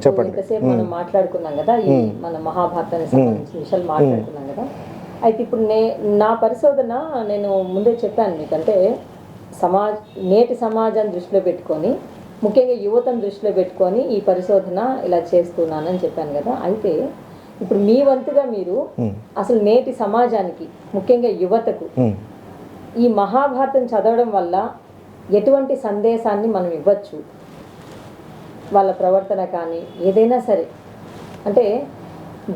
ఇప్పుడు ఇంతసేపు మనం మాట్లాడుకున్నాం కదా, ఈ మన మహాభారతానికి సంబంధించిన విషయాలు మాట్లాడుకున్నాం కదా. అయితే ఇప్పుడు నా పరిశోధన నేను ముందే చెప్పాను మీకంటే, నేటి సమాజాన్ని దృష్టిలో పెట్టుకొని, ముఖ్యంగా యువతను దృష్టిలో పెట్టుకొని ఈ పరిశోధన ఇలా చేస్తున్నానని చెప్పాను కదా. అయితే ఇప్పుడు మీ వంతుగా మీరు అసలు నేటి సమాజానికి, ముఖ్యంగా యువతకు ఈ మహాభారతం చదవడం వల్ల ఎటువంటి సందేశాన్ని మనం ఇవ్వచ్చు, వాళ్ళ ప్రవర్తన కానీ ఏదైనా సరే. అంటే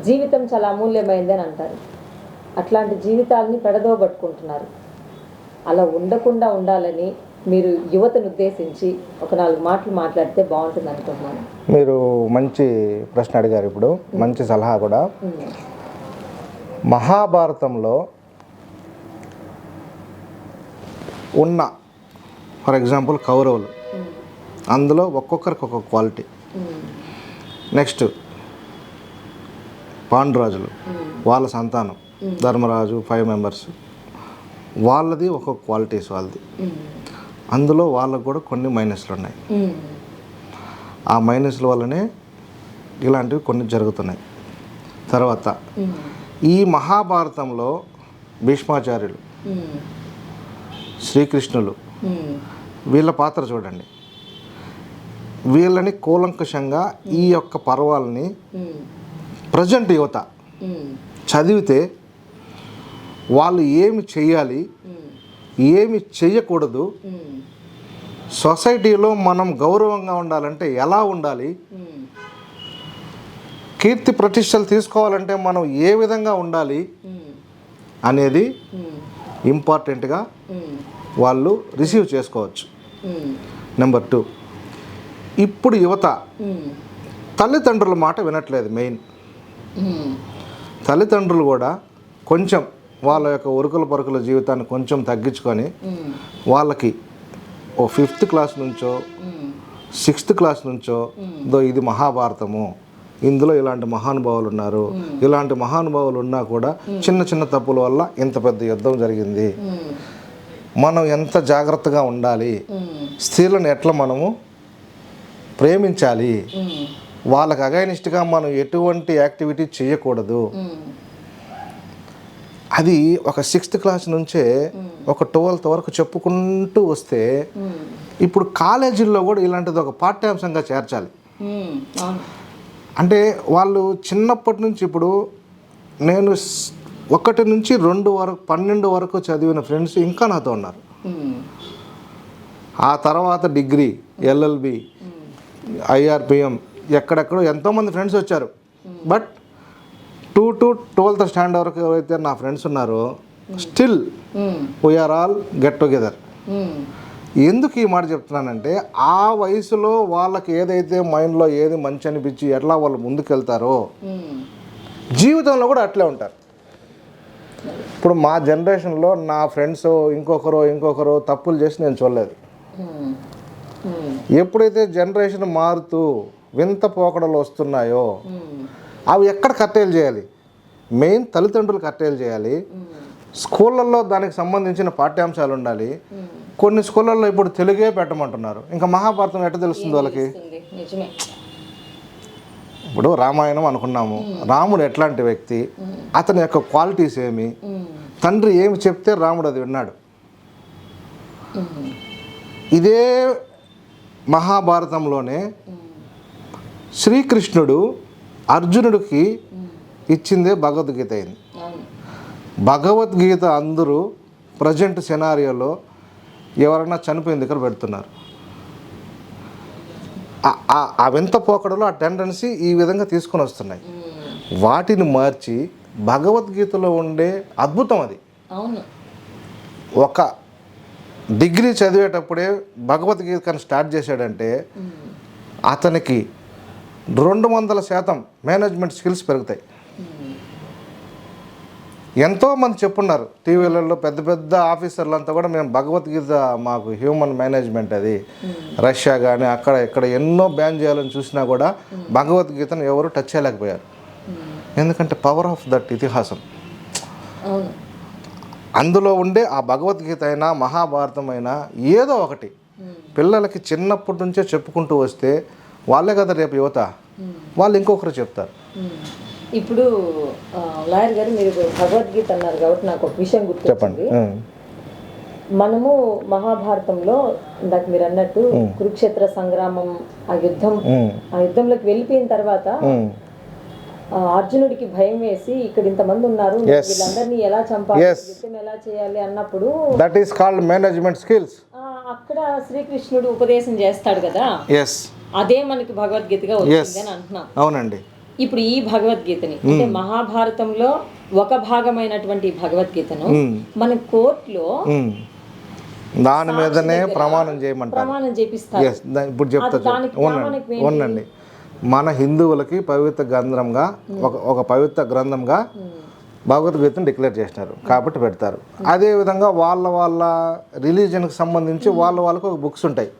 జీవితం చాలా అమూల్యమైంది అని అంటారు, అట్లాంటి జీవితాలని పెడదోబట్టుకుంటున్నారు. అలా ఉండకుండా ఉండాలని మీరు యువతను ఉద్దేశించి ఒక 4 మాటలు మాట్లాడితే బాగుంటుంది అనుకుంటున్నాను. మీరు మంచి ప్రశ్న అడిగారు. ఇప్పుడు మంచి సలహా కూడా. మహాభారతంలో ఉన్న ఫర్ ఎగ్జాంపుల్ కౌరవులు, అందులో ఒక్కొక్కరికి ఒక్కొక్క క్వాలిటీ. నెక్స్ట్ పాండురాజులు, వాళ్ళ సంతానం ధర్మరాజు 5 మెంబర్స్, వాళ్ళది ఒక్కొక్క క్వాలిటీస్ వాళ్ళది. అందులో వాళ్ళకు కూడా కొన్ని మైనస్లు ఉన్నాయి. ఆ మైనస్ల వల్లనే ఇలాంటివి కొన్ని జరుగుతున్నాయి. తర్వాత ఈ మహాభారతంలో భీష్మాచార్యులు, శ్రీకృష్ణులు, వీళ్ళ పాత్ర చూడండి. వీళ్ళని కూలంకషంగా ఈ యొక్క పర్వాలని ప్రజెంట్ యువత చదివితే వాళ్ళు ఏమి చెయ్యాలి, ఏమి చెయ్యకూడదు, సొసైటీలో మనం గౌరవంగా ఉండాలంటే ఎలా ఉండాలి, కీర్తి ప్రతిష్టలు తీసుకోవాలంటే మనం ఏ విధంగా ఉండాలి అనేది ఇంపార్టెంట్గా వాళ్ళు రిసీవ్ చేసుకోవచ్చు. నెంబర్ 2, ఇప్పుడు యువత తల్లిదండ్రుల మాట వినట్లేదు. మెయిన్ తల్లిదండ్రులు కూడా కొంచెం వాళ్ళ యొక్క ఉరుకుల పరుకుల జీవితాన్ని కొంచెం తగ్గించుకొని వాళ్ళకి ఓ 5th క్లాస్ నుంచో 6th క్లాస్ నుంచో ఇది మహాభారతము, ఇందులో ఇలాంటి మహానుభావులు ఉన్నారు, ఇలాంటి మహానుభావులు ఉన్నా కూడా చిన్న చిన్న తప్పుల వల్ల ఇంత పెద్ద యుద్ధం జరిగింది, మనం ఎంత జాగ్రత్తగా ఉండాలి, స్త్రీలను ఎట్లా మనము ప్రేమించాలి, వాళ్ళకి అగైనిస్ట్గా మనం ఎటువంటి యాక్టివిటీ చేయకూడదు, అది ఒక 6th క్లాస్ నుంచే ఒక 12th వరకు చెప్పుకుంటూ వస్తే ఇప్పుడు కాలేజీల్లో కూడా ఇలాంటిది ఒక పాఠ్యాంశంగా చేర్చాలి. అంటే వాళ్ళు చిన్నప్పటి నుంచి, ఇప్పుడు నేను 1 నుంచి 2 వరకు 12 వరకు చదివిన ఫ్రెండ్స్ ఇంకా నాతో ఉన్నారు. ఆ తర్వాత డిగ్రీ, ఎల్ఎల్బి, ఐఆర్పిఎం, ఎక్కడెక్కడో ఎంతోమంది ఫ్రెండ్స్ వచ్చారు. బట్ 2 to 12th స్టాండర్డ్ వరకు ఎవరైతే నా ఫ్రెండ్స్ ఉన్నారో still we are all get together. ఎందుకు ఈ మాట చెప్తున్నానంటే, ఆ వయసులో వాళ్ళకి ఏదైతే మైండ్లో ఏది మంచి అనిపించి ఎట్లా వాళ్ళు ముందుకెళ్తారో జీవితంలో కూడా అట్లే ఉంటారు. ఇప్పుడు మా జనరేషన్లో నా ఫ్రెండ్స్ ఇంకొకరు తప్పులు చేసి నేను చూడలేదు. ఎప్పుడైతే జనరేషన్ మారుతూ వింత పోకడలు వస్తున్నాయో అవి ఎక్కడ కట్టేలు చేయాలి? మెయిన్ తల్లిదండ్రులు కట్టేలు చేయాలి. స్కూళ్ళల్లో దానికి సంబంధించిన పాఠ్యాంశాలు ఉండాలి. కొన్ని స్కూళ్ళల్లో ఇప్పుడు తెలుగే పెట్టమంటున్నారు. ఇంకా మహాభారతం ఎట్లా తెలుస్తుంది వాళ్ళకి? ఇప్పుడు రామాయణం అనుకున్నాము, రాముడు ఎట్లాంటి వ్యక్తి, అతని యొక్క క్వాలిటీస్ ఏమి, తండ్రి ఏమి చెప్తే రాముడు అది విన్నాడు. ఇదే మహాభారతంలోనే శ్రీకృష్ణుడు అర్జునుడికి ఇచ్చిందే భగవద్గీత అయింది. భగవద్గీత అందరూ ప్రజెంట్ సినారియోలో ఎవరైనా చనిపోయిన దగ్గర పెడుతున్నారు. ఆ వింత పోకడలో ఆ టెండెన్సీ ఈ విధంగా తీసుకొని వస్తున్నాయి. వాటిని మార్చి భగవద్గీతలో ఉండే అద్భుతం అది. ఒక డిగ్రీ చదివేటప్పుడే భగవద్గీతను స్టార్ట్ చేశాడంటే అతనికి 200% మేనేజ్మెంట్ స్కిల్స్ పెరుగుతాయి. ఎంతోమంది చెప్పున్నారు టీవీలలో, పెద్ద పెద్ద ఆఫీసర్లంతా కూడా మేము భగవద్గీత మాకు హ్యూమన్ మేనేజ్మెంట్ అది, రష్యా కానీ అక్కడ ఇక్కడ ఎన్నో బ్యాన్ చేయాలని చూసినా కూడా భగవద్గీతను ఎవరు టచ్ చేయలేకపోయారు. ఎందుకంటే పవర్ ఆఫ్ దట్ ఇతిహాసం. అందులో ఉండే ఆ భగవద్గీత అయినా మహాభారతం అయినా ఏదో ఒకటి పిల్లలకి చిన్నప్పటి నుంచే చెప్పుకుంటూ వస్తే వాళ్ళే కదా రేపు యువత. వాళ్ళు ఇంకొకరు చెప్తారు. ఇప్పుడు లాయర్ గారు మీరు భగవద్గీత అన్నారు కాబట్టి నాకు ఒక విషయం చెప్పండి. గుర్తొచ్చింది. మనము మహాభారతంలో ఇందాక మీరు అన్నట్టు కురుక్షేత్ర సంగ్రామం, ఆ యుద్ధంలోకి వెళ్ళిపోయిన తర్వాత అర్జునుడికి భయం వేసి ఇక్కడ ఇంతమంది ఉన్నారు, వీళ్ళందరినీ ఎలా చంపాలి, యుద్ధం ఎలా చేయాలి అన్నప్పుడు that is called management skills. అక్కడ శ్రీకృష్ణుడు ఉపదేశం చేస్తాడు కదా, అదే మనకి భగవద్గీతగా వచ్చింది అని అంటున్నాం. అవునండి. ఇప్పుడు ఈ భగవద్గీతని అంటే మహాభారతంలో ఒక భాగమైనటువంటి భగవద్గీతను మన కోర్టులో దాని మీదనే ప్రమాణం చేయమంటారు, ప్రమాణం చేపిస్తారు. ఇప్పుడు చెప్తా ఉండండి. మన హిందువులకి పవిత్ర గ్రంథంగా ఒక పవిత్ర గ్రంథంగా భగవద్గీతను డిక్లేర్ చేసినారు కాబట్టి పెడతారు. అదేవిధంగా వాళ్ళ రిలీజన్కి సంబంధించి వాళ్ళకు ఒక బుక్స్ ఉంటాయి.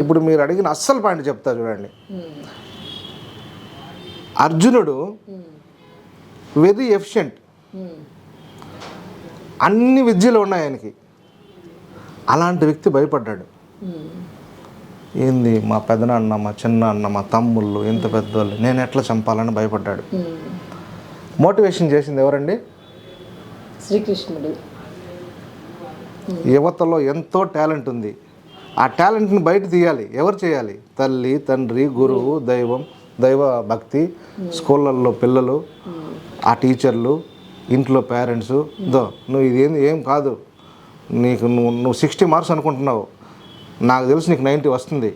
ఇప్పుడు మీరు అడిగిన అస్సలు పాయింట్ చెప్తా చూడండి. అర్జునుడు వెరీ ఎఫిషియెంట్, అన్ని విద్యలు ఉన్నాయి ఆయనకి. అలాంటి వ్యక్తి భయపడ్డాడు. ఏంది మా పెదనాన్న, మా చిన్న అన్న, మా తమ్ముళ్ళు ఇంత పెద్దోళ్ళు, నేను ఎట్లా చంపాలని భయపడ్డాడు. మోటివేషన్ చేసింది ఎవరండి? శ్రీకృష్ణుడు. యువతలో ఎంతో టాలెంట్ ఉంది, ఆ టాలెంట్ని బయట తీయాలి. ఎవరు చేయాలి? తల్లి, తండ్రి, గురువు, దైవ భక్తి, స్కూళ్ళల్లో పిల్లలు, ఆ టీచర్లు, ఇంట్లో పేరెంట్స్. నువ్వు ఇదేంది ఏం కాదు, నువ్వు 60 మార్క్స్ అనుకుంటున్నావు, నాకు తెలిసి నీకు 90 వస్తుంది,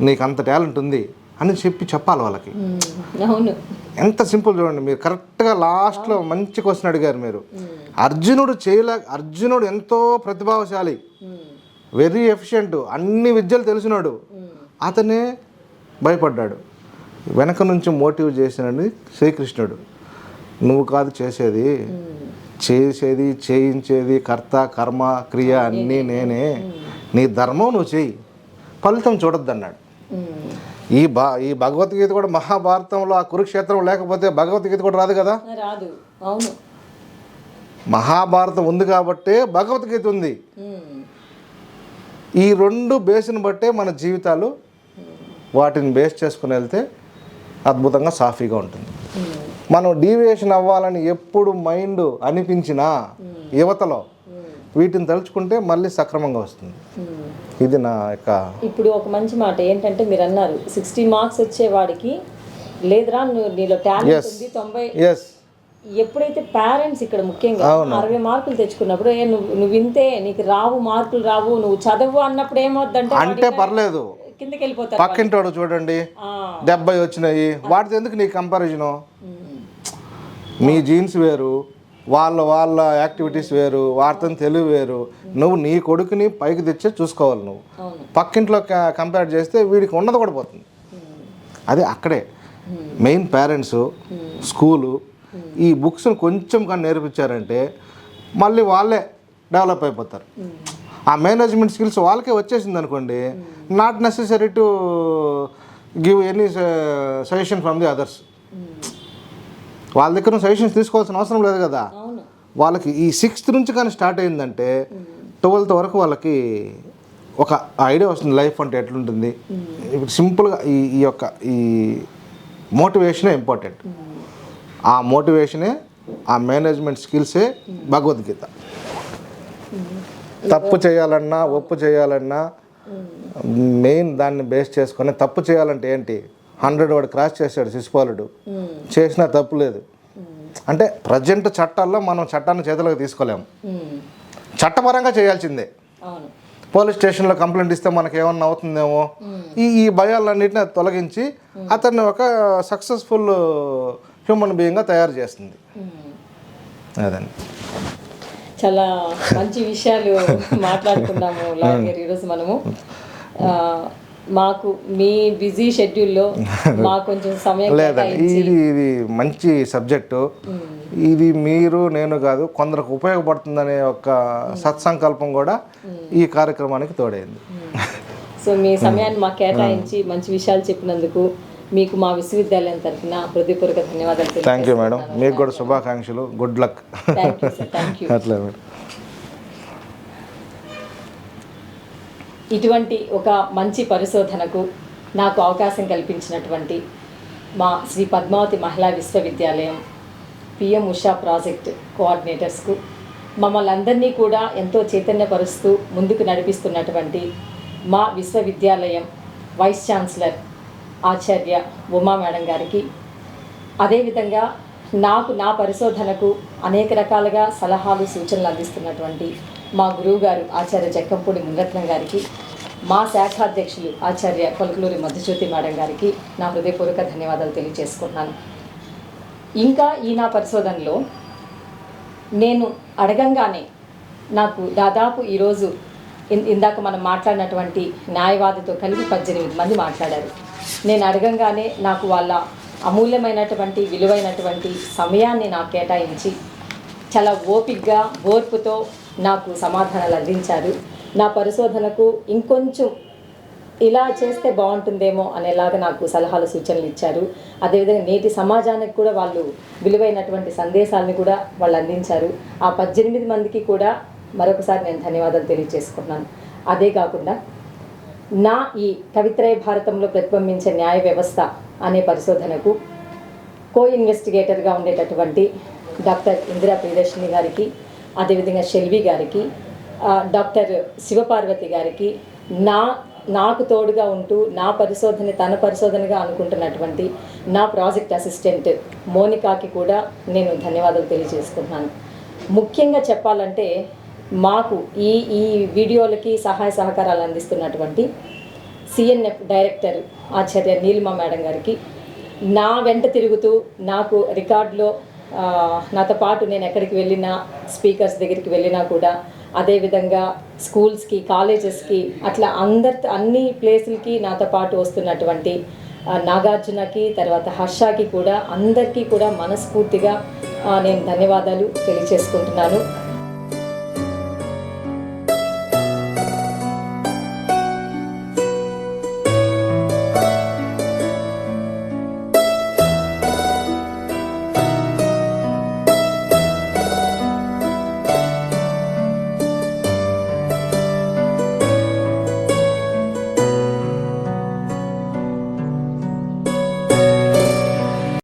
నీకు అంత టాలెంట్ ఉంది అని చెప్పాలి వాళ్ళకి. ఎంత సింపుల్ చూడండి. మీరు కరెక్ట్గా లాస్ట్లో మంచి క్వశ్చన్ అడిగారు మీరు. అర్జునుడు ఎంతో ప్రతిభాశాలి, వెరీ ఎఫిషియెంట్, అన్ని విద్యలు తెలిసినాడు, అతనే భయపడ్డాడు. వెనక నుంచి మోటివ్ చేసినది శ్రీకృష్ణుడు. నువ్వు కాదు చేసేది, చేయించేది కర్త, కర్మ, క్రియ అన్నీ నేనే, నీ ధర్మం నువ్వు చెయ్యి, ఫలితం చూడొద్దన్నాడు. ఈ భగవద్గీత కూడా మహాభారతంలో ఆ కురుక్షేత్రం లేకపోతే భగవద్గీత కూడా రాదు కదా. రాదు. అవును. మహాభారతం ఉంది కాబట్టే భగవద్గీత ఉంది. ఈ రెండు బేస్ని బట్టే మన జీవితాలు, వాటిని బేస్ చేసుకుని వెళ్తే అద్భుతంగా సాఫీగా ఉంటుంది. మనం డీవియేషన్ అవ్వాలని ఎప్పుడు మైండ్ అనిపించినా యువతలో వీటిని తలుచుకుంటే మళ్ళీ సక్రమంగా వస్తుంది. ఇది నా యొక్క. ఇప్పుడు ఒక మంచి మాట ఏంటంటే మీరు అన్నారు 60 మార్క్స్ వచ్చేవాడికి లేదురా నీలో టాలెంట్ ఉంది 90. ఎప్పుడైతే పేరెంట్స్ ఇక్కడ ముఖ్యంగా 60 మార్కులు తెచ్చుకున్నప్పుడు నువ్వు వింతే, నీకు నీకు రావు, నువ్వు చదవు అన్నప్పుడు ఏమవుద్దంటే అంటే పర్లేదు కిందకి వెళ్ళిపోతారు. పక్కింటోడు చూడండి 70 వచ్చినాయి, వాటితో ఎందుకు నీ కంపారిజను? మీ జీన్స్ వేరు, వాళ్ళ యాక్టివిటీస్ వేరు, వారితో తెలివి వేరు. నువ్వు నీ కొడుకుని పైకి తెచ్చే చూసుకోవాలి. నువ్వు పక్కింట్లో కంపేర్ చేస్తే వీడికి ఉన్నది కూడా పోతుంది. అది అక్కడే మెయిన్ పేరెంట్స్, స్కూలు ఈ బుక్స్ని కొంచెం కానీ నేర్పించారంటే మళ్ళీ వాళ్ళే డెవలప్ అయిపోతారు. ఆ మేనేజ్మెంట్ స్కిల్స్ వాళ్ళకే వచ్చేసింది అనుకోండి, not necessary to give any suggestion from the others. వాళ్ళ దగ్గర సజెషన్స్ తీసుకోవాల్సిన అవసరం లేదు కదా. వాళ్ళకి ఈ 6th నుంచి కానీ స్టార్ట్ అయిందంటే 12th వరకు వాళ్ళకి ఒక ఐడియా వస్తుంది లైఫ్ అంటే ఎట్లుంటుంది. ఇప్పుడు సింపుల్గా ఈ మోటివేషనే ఇంపార్టెంట్. ఆ మోటివేషనే, ఆ మేనేజ్మెంట్ స్కిల్సే భగవద్గీత. తప్పు చేయాలన్నా, ఒప్పు చేయాలన్నా మెయిన్ దాన్ని బేస్ చేసుకొని, తప్పు చేయాలంటే ఏంటి, 100 వాడు క్రాస్ చేశాడు శిశుపాలుడు, చేసినా తప్పు లేదు అంటే ప్రజెంట్ చట్టాల్లో మనం చట్టాన్ని చేతులకు తీసుకోలేము, చట్టపరంగా చేయాల్సిందే. పోలీస్ స్టేషన్లో కంప్లైంట్ ఇస్తే మనకి ఏమన్నా అవుతుందేమో, ఈ భయాలన్నింటినీ తొలగించి అతన్ని ఒక సక్సెస్ఫుల్ హ్యూమన్ బీయింగ్గా తయారు చేస్తుంది. అదండి. చాలా మంచి విషయాలు మాట్లాడుకున్నాము లాయర్ గారు ఈరోజు మనము. మాకు మీ బిజీ షెడ్యూల్లో మాకు కొంచెం సమయం లేదండి. ఇది మంచి సబ్జెక్టు. ఇది మీరు నేను కాదు, కొందరికి ఉపయోగపడుతుందనే ఒక సత్సంకల్పం కూడా ఈ కార్యక్రమానికి తోడైంది. సో మీ సమయాన్ని మాకు కేటాయించి మంచి విషయాలు చెప్పినందుకు మీకు మా విశ్వవిద్యాలయం తరఫున హృదయపూర్వక ధన్యవాదాలు. Thank you madam. మీకు కూడా శుభాకాంక్షలు. Good luck. అట్లా మేడం. ఇటువంటి ఒక మంచి పరిశోధనకు నాకు అవకాశం కల్పించినటువంటి మా శ్రీ పద్మావతి మహిళా విశ్వవిద్యాలయం పిఎం ఉషా ప్రాజెక్ట్ కోఆర్డినేటర్స్కు, మమ్మల్ని అందరినీ కూడా ఎంతో చైతన్యపరుస్తూ ముందుకు నడిపిస్తున్నటువంటి మా విశ్వవిద్యాలయం వైస్ ఛాన్సలర్ ఆచార్య ఉమా మేడం గారికి, అదేవిధంగా నాకు నా పరిశోధనకు అనేక రకాలుగా సలహాలు సూచనలు అందిస్తున్నటువంటి మా గురువు గారు ఆచార్య జక్కంపూడి మునిరత్నం గారికి, మా శాఖాధ్యక్షులు ఆచార్య కొలకలూరి మధుజ్యోతి మేడం గారికి నా హృదయపూర్వక ధన్యవాదాలు తెలియజేసుకుంటున్నాను. ఇంకా ఈ నా పరిశోధనలో నేను అడగంగానే నాకు దాదాపు ఈరోజు ఇందాక మనం మాట్లాడినటువంటి న్యాయవాదితో కలిపి 18 మంది మాట్లాడారు. నేను అడగంగానే నాకు వాళ్ళ అమూల్యమైనటువంటి విలువైనటువంటి సమయాన్ని నాకు కేటాయించి చాలా ఓపికగా ఓర్పుతో నాకు సమాధానాలు అందించారు. నా పరిశోధనకు ఇంకొంచెం ఇలా చేస్తే బాగుంటుందేమో అనేలాగా నాకు సలహాలు సూచనలు ఇచ్చారు. అదేవిధంగా నేటి సమాజానికి కూడా వాళ్ళు విలువైనటువంటి సందేశాలను కూడా వాళ్ళు అందించారు. ఆ 18 మందికి కూడా మరొకసారి నేను ధన్యవాదాలు తెలియజేసుకుంటున్నాను. అదే కాకుండా నా ఈ కవిత్రయ భారతంలో ప్రతిబింబించే న్యాయ వ్యవస్థ అనే పరిశోధనకు ఇన్వెస్టిగేటర్గా ఉండేటటువంటి డాక్టర్ ఇందిరా ప్రియదర్శిని గారికి, అదేవిధంగా షెల్వి గారికి, డాక్టర్ శివపార్వతి గారికి, నాకు తోడుగా ఉంటూ నా పరిశోధన తన పరిశోధనగా అనుకుంటున్నటువంటి నా ప్రాజెక్ట్ అసిస్టెంట్ మోనికాకి కూడా నేను ధన్యవాదాలు తెలియజేసుకుంటున్నాను. ముఖ్యంగా చెప్పాలంటే మాకు ఈ వీడియోలకి సహాయ సహకారాలు అందిస్తున్నటువంటి సిఎన్ఎఫ్ డైరెక్టర్ ఆచార్య నీలిమా మేడం గారికి, నా వెంట తిరుగుతూ నాకు రికార్డులో నాతో పాటు నేను ఎక్కడికి వెళ్ళినా, స్పీకర్స్ దగ్గరికి వెళ్ళినా కూడా, అదేవిధంగా స్కూల్స్కి, కాలేజెస్కి, అట్లా అన్ని ప్లేసులకి నాతో పాటు వస్తున్నటువంటి నాగార్జునకి, తర్వాత హర్షకి కూడా, అందరికీ కూడా మనస్ఫూర్తిగా నేను ధన్యవాదాలు తెలియజేసుకుంటున్నాను.